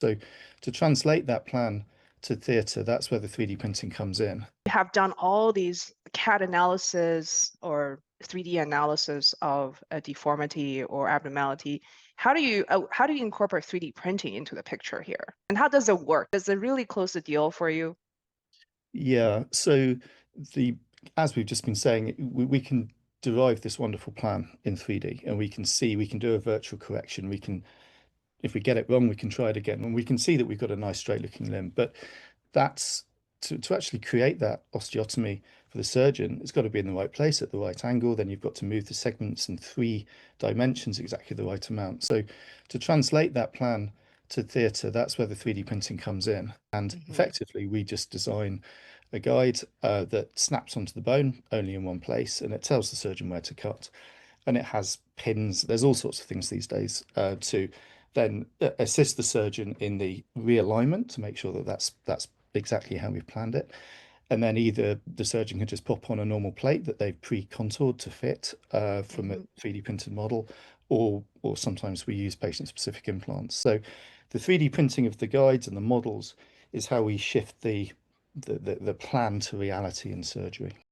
So to translate that plan to theatre, that's where the 3D printing comes in. You have done all these CAD analysis or 3D analysis of a deformity or abnormality. How do you incorporate 3D printing into the picture here? And how does it work? Does it really close the deal for you? Yeah, so the as we've just been saying, we can derive this wonderful plan in 3D, and we can see, we can do a virtual correction. We can, if we get it wrong, we can try it again, and we can see that we've got a nice straight looking limb. But that's to actually create that osteotomy for the surgeon, it's got to be in the right place at the right angle. Then you've got to move the segments in 3 dimensions exactly the right amount. So to translate that plan to theatre, that's where the 3D printing comes in. And Mhm. effectively, we just design a guide that snaps onto the bone only in one place, and it tells the surgeon where to cut. And it has pins. There's all sorts of things these days to then assist the surgeon in the realignment to make sure that that's exactly how we've planned it. And then either the surgeon can just pop on a normal plate that they've pre-contoured to fit from a Mhm. 3D printed model, or sometimes we use patient-specific implants. So the 3D printing of the guides and the models is how we shift the plan to reality in surgery.